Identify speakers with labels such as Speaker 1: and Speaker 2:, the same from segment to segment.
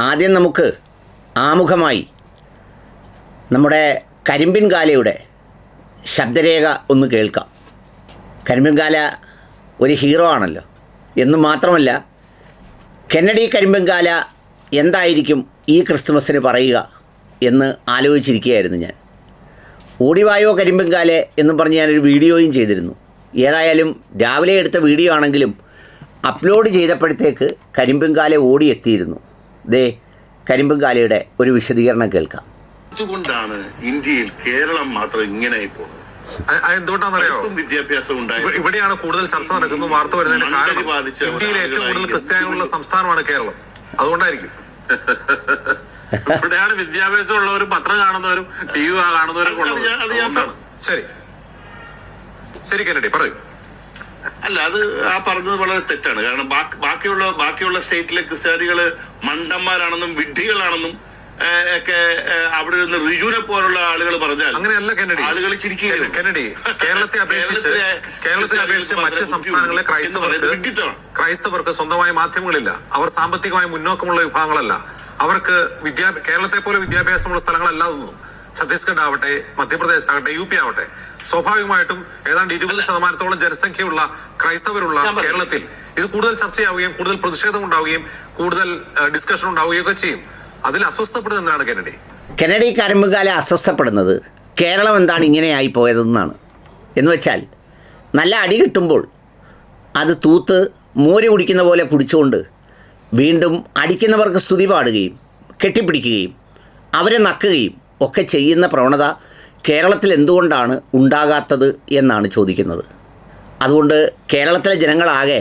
Speaker 1: ആദ്യം നമുക്ക് ആമുഖമായി നമ്മുടെ കരിമ്പിൻകാലയുടെ ശബ്ദരേഖ ഒന്ന് കേൾക്കാം. കരിമ്പിൻകാല ഒരു ഹീറോ ആണല്ലോ. എന്ന് മാത്രമല്ല, കെന്നഡി കരിമ്പിൻകാല എന്തായിരിക്കും ഈ ക്രിസ്തുമസിന് പറയുക എന്ന് ആലോചിച്ചിരിക്കുകയായിരുന്നു ഞാൻ. ഓടിവായോ കരിമ്പിൻകാലെ എന്നും പറഞ്ഞ് ഞാനൊരു വീഡിയോയും ചെയ്തിരുന്നു. ഏതായാലും രാവിലെ എടുത്ത വീഡിയോ ആണെങ്കിലും അപ്ലോഡ് ചെയ്തപ്പോഴത്തേക്ക് കരിമ്പിൻകാല ഓടിയെത്തിയിരുന്നു. ദേ കരിമ്പിൻകാലയുടെ ഒരു വിശദീകരണം കേൾക്കാം.
Speaker 2: അതുകൊണ്ടാണ് ഇന്ത്യയിൽ കേരളം മാത്രം ഇങ്ങനെ പോകുന്നത്.
Speaker 3: എന്തുകൊണ്ടാണെന്നറിയോ?
Speaker 2: വിദ്യാഭ്യാസം ഉണ്ടായി.
Speaker 3: ഇവിടെയാണ് കൂടുതൽ ചർച്ച നടക്കുന്നത്, വാർത്ത വരുന്നതിന് കാരണം ഇന്ത്യയിലെ ഏറ്റവും കൂടുതൽ ക്രിസ്ത്യാനികളുള്ള സംസ്ഥാനമാണ് കേരളം. അതുകൊണ്ടായിരിക്കും.
Speaker 2: ഇവിടെയാണ് വിദ്യാഭ്യാസം ഉള്ളവരും പത്രം കാണുന്നവരും ടി വി കാണുന്നവരും ഉള്ളത്.
Speaker 3: ശരി ശരി കെന്നഡി പറയൂ.
Speaker 2: അല്ല, അത് ആ പറഞ്ഞത് വളരെ തെറ്റാണ്. കാരണം ബാക്കിയുള്ള സ്റ്റേറ്റിലെ ക്രിസ്ത്യാനികള് മണ്ടന്മാരാണെന്നും വിഡ്ഢികളാണെന്നും ഒക്കെ അവിടെ നിന്ന് റിജുവിനെ പോലുള്ള ആളുകൾ പറഞ്ഞാൽ
Speaker 3: അങ്ങനെയല്ല കെന്നഡി.
Speaker 2: ആളുകൾ ചിരിക്കുകയാണ്.
Speaker 3: കെന്നഡി, കേരളത്തെ അപേക്ഷിച്ച് മറ്റ് സംസ്ഥാനങ്ങളിലെ ക്രൈസ്തവർക്ക് സ്വന്തമായ മാധ്യമങ്ങളില്ല. അവർ സാമ്പത്തികമായി മുന്നോക്കമുള്ള വിഭാഗങ്ങളല്ല. അവർക്ക് കേരളത്തെ പോലെ വിദ്യാഭ്യാസമുള്ള സ്ഥലങ്ങളല്ലാതൊന്നും. ഛത്തീസ്ഗഡ് ആവട്ടെ, മധ്യപ്രദേശ് ആവട്ടെ, യു പി ആവട്ടെ, സ്വാഭാവികമായിട്ടും ഏതാണ്ട് 20% ജനസംഖ്യയുള്ള ക്രൈസ്തവരുള്ള കേരളത്തിൽ ഇത് കൂടുതൽ ചർച്ചയാവുകയും കൂടുതൽ പ്രതിഷേധം ഉണ്ടാവുകയും കൂടുതൽ ഡിസ്കഷൻ ഉണ്ടാവുകയും ഒക്കെ ചെയ്യും. അതിൽ അസ്വസ്ഥപ്പെടുന്നത് എന്താണ് കെന്നഡി?
Speaker 1: കെന്നഡി കരിമ്പുകാല അസ്വസ്ഥപ്പെടുന്നത് കേരളം എന്താണ് ഇങ്ങനെയായി പോയതെന്നാണ്. എന്ന് വെച്ചാൽ, നല്ല അടി കിട്ടുമ്പോൾ അത് തൂത്ത് മോര് കുടിക്കുന്ന പോലെ കുടിച്ചുകൊണ്ട് വീണ്ടും അടിക്കുന്നവർക്ക് സ്തുതി പാടുകയും കെട്ടിപ്പിടിക്കുകയും അവരെ നക്കുകയും ഒക്കെ ചെയ്യുന്ന പ്രവണത കേരളത്തിൽ എന്തുകൊണ്ടാണ് ഉണ്ടാകാത്തത് എന്നാണ് ചോദിക്കുന്നത്. അതുകൊണ്ട് കേരളത്തിലെ ജനങ്ങളാകെ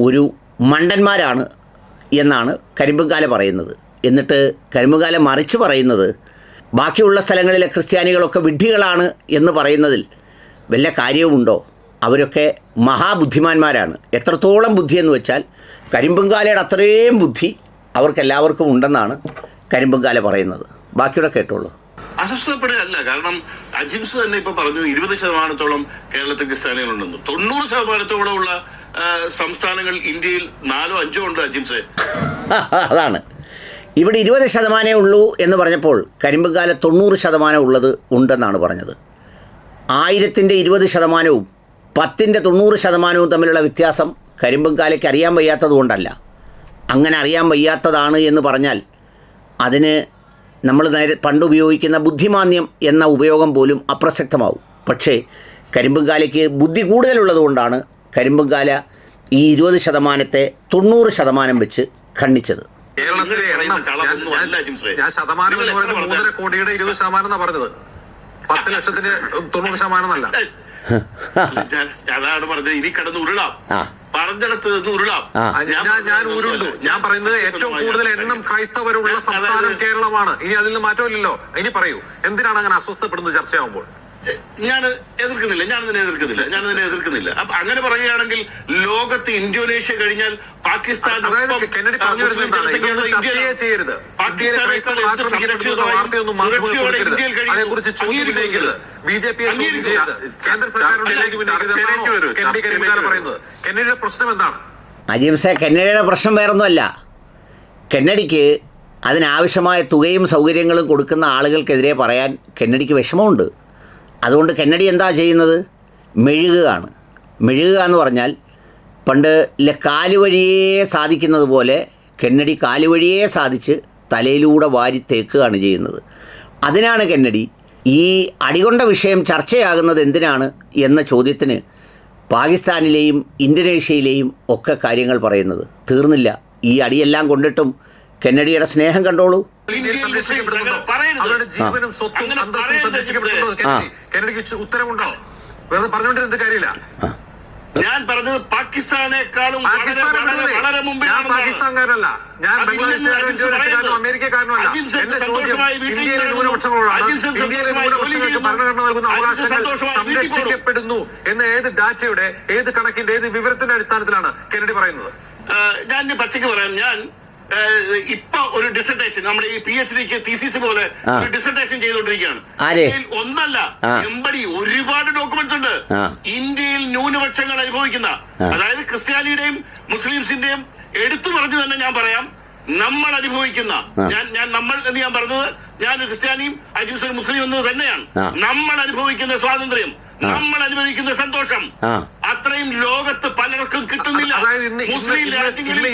Speaker 1: ഒരു മണ്ടന്മാരാണ് എന്നാണ് കരിമ്പുകാല പറയുന്നത്. എന്നിട്ട് കരിമ്പുകാല മറിച്ച് പറയുന്നത് ബാക്കിയുള്ള സ്ഥലങ്ങളിലെ ക്രിസ്ത്യാനികളൊക്കെ വിഡ്ഢികളാണ് എന്ന് പറയുന്നതിൽ വല്ല കാര്യവുമുണ്ടോ? അവരൊക്കെ മഹാബുദ്ധിമാന്മാരാണ്. എത്രത്തോളം ബുദ്ധിയെന്ന് വെച്ചാൽ കരിമ്പുകാലയുടെ അത്രയും ബുദ്ധി അവർക്കെല്ലാവർക്കും ഉണ്ടെന്നാണ് കരിമ്പുകാല പറയുന്നത്. ബാക്കിയുടെ കേട്ടോളൂ.
Speaker 2: അസ്വസ്ഥപ്പെടുകയല്ല. കാരണം അജിംസ് തന്നെ ഇപ്പൊ പറഞ്ഞു 20% കേരളത്തിൽ ക്രിസ്ത്യാനികളുണ്ടെന്ന്. 90% ഉള്ള സംസ്ഥാനങ്ങൾ ഇന്ത്യയിൽ 4-5 ഉണ്ട് അജിംസ്.
Speaker 1: അതാണ് ഇവിടെ 20% ഉള്ളൂ എന്ന് പറഞ്ഞപ്പോൾ കരിമ്പുകാല 90% ഉള്ളത് ഉണ്ടെന്നാണ് പറഞ്ഞത്. 1000-ന്റെ 20%വും 10-ന്റെ 90%വും തമ്മിലുള്ള വ്യത്യാസം കരിമ്പുകാലയ്ക്ക് അറിയാൻ വയ്യാത്തത് കൊണ്ടല്ല. അങ്ങനെ അറിയാൻ വയ്യാത്തതാണ് എന്ന് പറഞ്ഞാൽ അതിന് നമ്മൾ പണ്ട് ഉപയോഗിക്കുന്ന ബുദ്ധിമാന്യം എന്ന ഉപയോഗം പോലും അപ്രസക്തമാവും. പക്ഷേ കരിമ്പുകാലയ്ക്ക് ബുദ്ധി കൂടുതലുള്ളത് കൊണ്ടാണ് കരിമ്പുകാല ഈ 20%-ത്തെ 90% വെച്ച് ഖണ്ഡിച്ചത്.
Speaker 3: കേരളത്തിലെ എണ്ണം ഞാൻ ശതമാനം എന്ന് പറയുന്നത് 3.5 കോടിയുടെ 20% എന്നാ പറഞ്ഞത്. 10 ലക്ഷത്തിന് 90% എന്നല്ല.
Speaker 2: അതാണ് പറഞ്ഞത്. ഇനി കിടന്ന് ഉരുളാം, പറഞ്ഞിടത്ത് നിന്ന് ഉരുളാം.
Speaker 3: ഞാൻ ഉരുണ്ടു. ഞാൻ പറയുന്നത് ഏറ്റവും കൂടുതൽ എണ്ണം ക്രൈസ്തവരുള്ള സംസ്ഥാനം കേരളമാണ്. ഇനി അതിൽ നിന്ന് മാറ്റമില്ലല്ലോ. ഇനി പറയൂ, എന്തിനാണ് അങ്ങനെ അസ്വസ്ഥപ്പെടുന്നത് ചർച്ചയാവുമ്പോൾ?
Speaker 2: ഞാൻ അതിനെ എതിർക്കുന്നില്ല. അപ്പൊ അങ്ങനെ പറയുകയാണെങ്കിൽ ലോകത്ത് ഇന്തോനേഷ്യ കഴിഞ്ഞാൽ പാകിസ്ഥാൻ
Speaker 1: അജിംസെ, കെന്നഡിയുടെ പ്രശ്നം വേറൊന്നുമല്ല. കെന്നഡിക്ക് അതിനാവശ്യമായ തുകയും സൗകര്യങ്ങളും കൊടുക്കുന്ന ആളുകൾക്കെതിരെ പറയാൻ കെന്നഡിക്ക് വിഷമമുണ്ട്. അതുകൊണ്ട് കെന്നഡി എന്താ ചെയ്യുന്നത്? മെഴുകുകയാണ്. മെഴുകുക എന്ന് പറഞ്ഞാൽ പണ്ട് കാലുവഴിയേ സാധിക്കുന്നത് പോലെ കെന്നഡി കാലുവഴിയേ സാധിച്ച് തലയിലൂടെ വാരി തേക്കുകയാണ് ചെയ്യുന്നത്. അതിനാണ് കെന്നഡി ഈ അടികൊണ്ട വിഷയം ചർച്ചയാകുന്നത് എന്തിനാണ് എന്ന ചോദ്യത്തിന് പാകിസ്ഥാനിലെയും ഇന്തോനേഷ്യയിലെയും ഒക്കെ കാര്യങ്ങൾ പറയുന്നത്. തീർന്നില്ല. ഈ അടിയെല്ലാം കൊണ്ടിട്ടും കെന്നഡിയുടെ സ്നേഹം കണ്ടോളൂ.
Speaker 3: അവരുടെ ജീവനും സ്വത്തും അന്തസ്സും സംരക്ഷിക്കപ്പെടുന്നുണ്ടോ? കെന്നഡിക്ക് ഉത്തരവുണ്ടോ? വേറെ പറഞ്ഞുകൊണ്ടിരുന്ന കാര്യമില്ല.
Speaker 2: ഞാൻ പറഞ്ഞത് പാകിസ്ഥാനേക്കാളും
Speaker 3: ഞാൻ പാകിസ്ഥാൻകാരനല്ല, ഞാൻ ബംഗ്ലാദേശുകാരനും ഇന്തോനേഷ്യക്കാരനും അമേരിക്കക്കാരനുമല്ല. എന്റെ ചോദ്യം ഇന്ത്യയിലെ ന്യൂനപക്ഷങ്ങളോടാണ്. ഇന്ത്യയിലെ ന്യൂനപക്ഷങ്ങൾക്ക് ഭരണഘടന നൽകുന്ന അവകാശങ്ങൾ സംരക്ഷിക്കപ്പെടുന്നു എന്ന ഏത് ഡാറ്റയുടെ, ഏത് കണക്കിന്റെ, ഏത് വിവരത്തിന്റെ അടിസ്ഥാനത്തിലാണ് കെന്നഡി പറയുന്നത്?
Speaker 2: ഞാൻ പച്ചയ്ക്ക് പറയാം. ഞാൻ ഇപ്പൊ ഒരു ഡിസർട്ടേഷൻ, നമ്മുടെ ഈ PhD തീസിസ് പോലെ ഒരു ഡിസർട്ടേഷൻ ചെയ്തുകൊണ്ടിരിക്കുകയാണ്. ഒന്നല്ല, എമ്പടി ഒരുപാട് ഡോക്യുമെന്റ്സ് ഉണ്ട്. ഇന്ത്യയിൽ ന്യൂനപക്ഷങ്ങൾ അനുഭവിക്കുന്ന, അതായത് ക്രിസ്ത്യാനിയുടെയും മുസ്ലിംസിന്റെയും എടുത്തു പറഞ്ഞു തന്നെ ഞാൻ പറയാം, നമ്മൾ അനുഭവിക്കുന്ന നമ്മൾ എന്ന് ഞാൻ പറഞ്ഞത് ഞാൻ ക്രിസ്ത്യാനിയും അജീസും മുസ്ലിം എന്നത് തന്നെയാണ്. നമ്മൾ അനുഭവിക്കുന്ന സ്വാതന്ത്ര്യം, നമ്മൾ അനുഭവിക്കുന്ന സന്തോഷം അത്രയും ലോകത്ത് പലർക്കും കിട്ടുന്നില്ല. മുസ്ലിം രാജ്യങ്ങളിൽ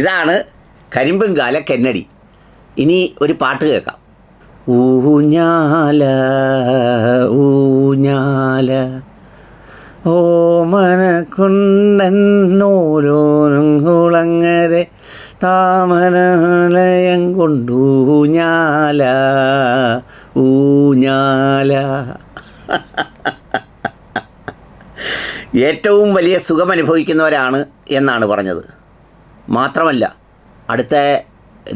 Speaker 1: ഇതാണ് കരിമ്പുംകാല കെന്നഡി. ഇനി ഒരു പാട്ട് കേൾക്കാം. ഊഞ്ഞാല ഊഞ്ഞാല ഓമനക്കൊണ്ടോരോരും കുളങ്ങരെ താമരലയം കൊണ്ടൂഞ്ഞാല ഊഞ്ഞാല. ഏറ്റവും വലിയ സുഖം അനുഭവിക്കുന്നവരാണ് എന്നാണ് പറഞ്ഞത്. മാത്രമല്ല അടുത്ത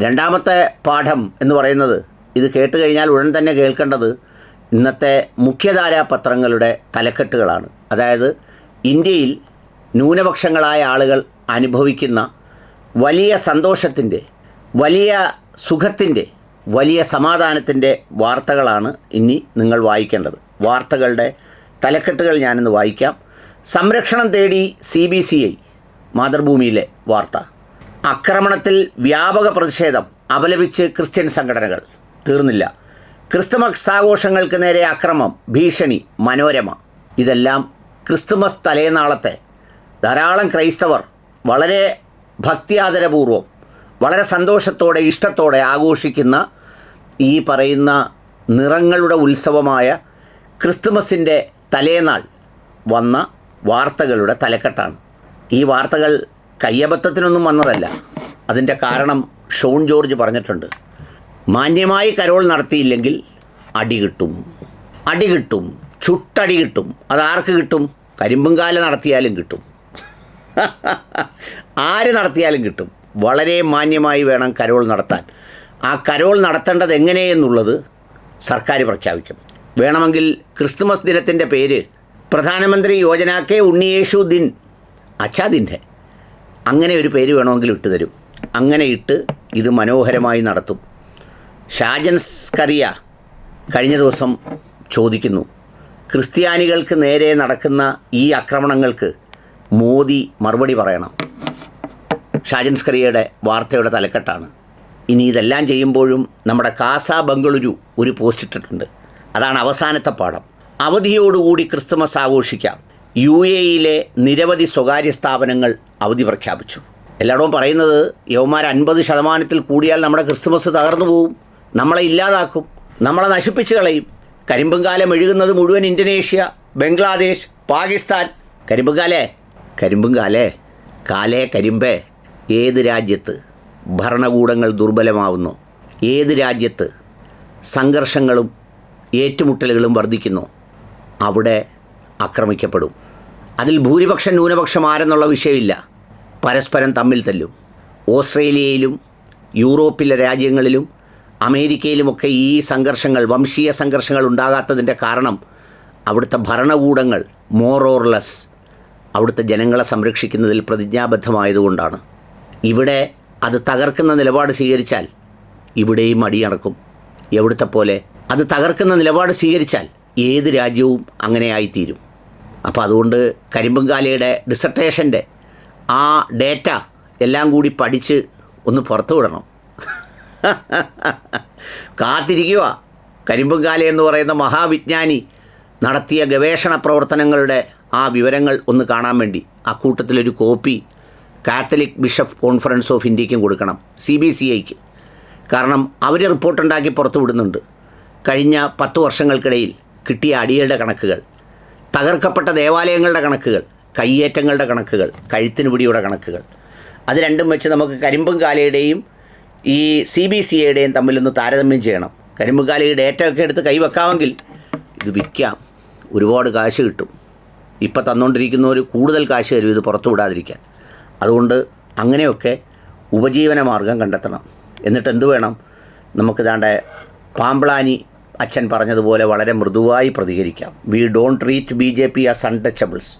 Speaker 1: രണ്ടാമത്തെ പാഠം എന്ന് പറയുന്നത്, ഇത് കേട്ട് കഴിഞ്ഞാൽ ഉടൻ തന്നെ കേൾക്കേണ്ടത് ഇന്നത്തെ മുഖ്യധാരാ പത്രങ്ങളുടെ തലക്കെട്ടുകളാണ്. അതായത് ഇന്ത്യയിൽ ന്യൂനപക്ഷങ്ങളായ ആളുകൾ അനുഭവിക്കുന്ന വലിയ സന്തോഷത്തിൻ്റെ, വലിയ സുഖത്തിൻ്റെ, വലിയ സമാധാനത്തിൻ്റെ വാർത്തകളാണ് ഇനി നിങ്ങൾ വായിക്കേണ്ടത്. വാർത്തകളുടെ തലക്കെട്ടുകൾ ഞാനിന്ന് വായിക്കാം. സംരക്ഷണം തേടി CBCI മാതൃഭൂമിയിലെ വാർത്ത. ആക്രമണത്തിൽ വ്യാപക പ്രതിഷേധം, അപലപിച്ച് ക്രിസ്ത്യൻ സംഘടനകൾ. തീർന്നില്ല, ക്രിസ്തുമസ് ആഘോഷങ്ങൾക്ക് നേരെ അക്രമം, ഭീഷണി, മനോരമ. ഇതെല്ലാം ക്രിസ്തുമസ് തലേനാളത്തെ ധാരാളം ക്രൈസ്തവർ വളരെ ഭക്തിയാദരപൂർവ്വം, വളരെ സന്തോഷത്തോടെ, ഇഷ്ടത്തോടെ ആഘോഷിക്കുന്ന ഈ പറയുന്ന നിറങ്ങളുടെ ഉത്സവമായ ക്രിസ്തുമസിൻ്റെ തലേനാൾ വന്ന വാർത്തകളുടെ തലക്കെട്ടാണ്. ഈ വാർത്തകൾ കയ്യബദ്ധത്തിനൊന്നും വന്നതല്ല. അതിൻ്റെ കാരണം ഷോൺ ജോർജ് പറഞ്ഞിട്ടുണ്ട്. മാന്യമായി കരോൾ നടത്തിയില്ലെങ്കിൽ അടി കിട്ടും, അടി കിട്ടും, ചുട്ടടി കിട്ടും. അതാർക്ക് കിട്ടും? കരിമ്പുംകാല നടത്തിയാലും കിട്ടും, ആര് നടത്തിയാലും കിട്ടും. വളരെ മാന്യമായി വേണം കരോൾ നടത്താൻ. ആ കരോൾ നടത്തേണ്ടത് എങ്ങനെയെന്നുള്ളത് സർക്കാർ പ്രഖ്യാപിക്കും. വേണമെങ്കിൽ ക്രിസ്തുമസ് ദിനത്തിൻ്റെ പേര് പ്രധാനമന്ത്രി യോജനാക്കെ ഉണ്ണിയേശു ദിൻ അച്ഛാ ദിൻ്റെ അങ്ങനെ ഒരു പേര് വേണമെങ്കിൽ ഇട്ട് തരും. അങ്ങനെ ഇട്ട് ഇത് മനോഹരമായി നടത്തും. ഷാജൻ സ്കറിയ കഴിഞ്ഞ ദിവസം ചോദിക്കുന്നു, ക്രിസ്ത്യാനികൾക്ക് നേരെ നടക്കുന്ന ഈ ആക്രമണങ്ങൾക്ക് മോദി മറുപടി പറയണം. ഷാജൻ സ്കറിയയുടെ വാർത്തയുടെ തലക്കെട്ടാണ്. ഇനി ഇതെല്ലാം ചെയ്യുമ്പോഴും നമ്മുടെ കാസ ബംഗളൂരു ഒരു പോസ്റ്റ് ഇട്ടിട്ടുണ്ട്. അതാണ് അവസാനത്തെ പാഠം. അവധിയോടുകൂടി ക്രിസ്തുമസ് ആഘോഷിക്കാം. UAEയിലെ നിരവധി സ്വകാര്യ സ്ഥാപനങ്ങൾ അവധി പ്രഖ്യാപിച്ചു. എല്ലായിടവും പറയുന്നത് യവന്മാർ 50% കൂടിയാൽ നമ്മുടെ ക്രിസ്തുമസ് തകർന്നു പോവും, നമ്മളെ ഇല്ലാതാക്കും, നമ്മളെ നശിപ്പിച്ച് കളയും. കരിമ്പുംകാലം എഴുകുന്നത് മുഴുവൻ ഇന്തോനേഷ്യ, ബംഗ്ലാദേശ്, പാകിസ്ഥാൻ. കരിമ്പുംകാലേ കാലേ കരിമ്പേ. ഏത് രാജ്യത്ത് ഭരണകൂടങ്ങൾ ദുർബലമാവുന്നു, ഏത് രാജ്യത്ത് സംഘർഷങ്ങളും ഏറ്റുമുട്ടലുകളും വർദ്ധിക്കുന്നു, അവിടെ ആക്രമിക്കപ്പെടും. അതിൽ ഭൂരിപക്ഷം ന്യൂനപക്ഷം ആരെന്നുള്ള വിഷയമില്ല, പരസ്പരം തമ്മിൽ തല്ലും. ഓസ്ട്രേലിയയിലും യൂറോപ്പിലെ രാജ്യങ്ങളിലും അമേരിക്കയിലുമൊക്കെ ഈ സംഘർഷങ്ങൾ, വംശീയ സംഘർഷങ്ങൾ ഉണ്ടാകാത്തതിൻ്റെ കാരണം അവിടുത്തെ ഭരണകൂടങ്ങൾ മോർ ഓർ ലെസ് അവിടുത്തെ ജനങ്ങളെ സംരക്ഷിക്കുന്നതിൽ പ്രതിജ്ഞാബദ്ധമായതുകൊണ്ടാണ്. ഇവിടെ അത് തകർക്കുന്ന നിലപാട് സ്വീകരിച്ചാൽ ഇവിടെയും അടിയടക്കും. എവിടുത്തെ പോലെ അത് തകർക്കുന്ന നിലപാട് സ്വീകരിച്ചാൽ ഏത് രാജ്യവും അങ്ങനെയായിത്തീരും. അപ്പോൾ അതുകൊണ്ട് കരിമ്പുംകാലയുടെ ഡിസർട്ടേഷൻ്റെ ആ ഡേറ്റ എല്ലാം കൂടി പഠിച്ച് ഒന്ന് പുറത്തു വിടണം. കാത്തിരിക്കുക. കരിമ്പുംകാല എന്ന് പറയുന്ന മഹാവിജ്ഞാനി നടത്തിയ ഗവേഷണ പ്രവർത്തനങ്ങളുടെ ആ വിവരങ്ങൾ ഒന്ന് കാണാൻ വേണ്ടി അക്കൂട്ടത്തിലൊരു copy Catholic bishop conference of ഇന്ത്യക്കും കൊടുക്കണം, CBCIക്ക്. കാരണം അവർ റിപ്പോർട്ടുണ്ടാക്കി പുറത്തു വിടുന്നുണ്ട്. കഴിഞ്ഞ 10 വർഷങ്ങൾക്കിടയിൽ കിട്ടിയ അടികളുടെ കണക്കുകൾ, തകർക്കപ്പെട്ട ദേവാലയങ്ങളുടെ കണക്കുകൾ, കയ്യേറ്റങ്ങളുടെ കണക്കുകൾ, കഴുത്തിന് പിടിയുടെ കണക്കുകൾ. അത് രണ്ടും വെച്ച് നമുക്ക് കരിമ്പുംകാലയുടെയും ഈ CBCIയുടെയും തമ്മിലൊന്ന് താരതമ്യം ചെയ്യണം. കരിമ്പുംകാലയുടെ ഡേറ്റ ഒക്കെ എടുത്ത് കൈവെക്കാമെങ്കിൽ ഇത് വിൽക്കാം, ഒരുപാട് കാശ് കിട്ടും. ഇപ്പം തന്നുകൊണ്ടിരിക്കുന്നവർ കൂടുതൽ കാശ് തരും ഇത് പുറത്തു വിടാതിരിക്കാൻ. അതുകൊണ്ട് അങ്ങനെയൊക്കെ ഉപജീവന മാർഗം കണ്ടെത്തണം. എന്നിട്ട് എന്തു വേണം? നമുക്ക് ദാണ്ടെ പാമ്പ്ളാനി അച്ഛൻ പറഞ്ഞതുപോലെ വളരെ മൃദുവായി പ്രതികരിക്കാം. We don't treat BJP as untouchables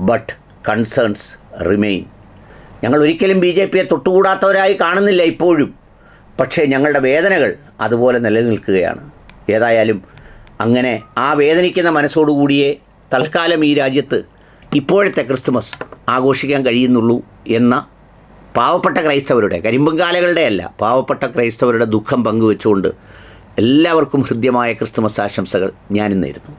Speaker 1: but concerns remain. ഞങ്ങൾ ഒരിക്കലും BJPയെ തൊട്ടുകൂടാത്തവരായി കാണുന്നില്ല ഇപ്പോഴും, പക്ഷേ ഞങ്ങളുടെ വേദനകൾ അതുപോലെ നിലനിൽക്കുകയാണ്. ഏതായാലും അങ്ങനെ ആ വേദനിക്കുന്ന മനസ്സോടുകൂടിയേ തൽക്കാലം ഈ രാജ്യത്ത് ഇപ്പോഴത്തെ ക്രിസ്തുമസ് ആഘോഷിക്കാൻ കഴിയുന്നുള്ളൂ എന്ന പാവപ്പെട്ട ക്രൈസ്തവരുടെ, കരിമ്പുംകാലകളുടെ അല്ല, പാവപ്പെട്ട ക്രൈസ്തവരുടെ ദുഃഖം പങ്കുവെച്ചുകൊണ്ട് എല്ലാവർക്കും ഹൃദ്യമായ ക്രിസ്തുമസ് ആശംസകൾ ഞാനും നേരുന്നു.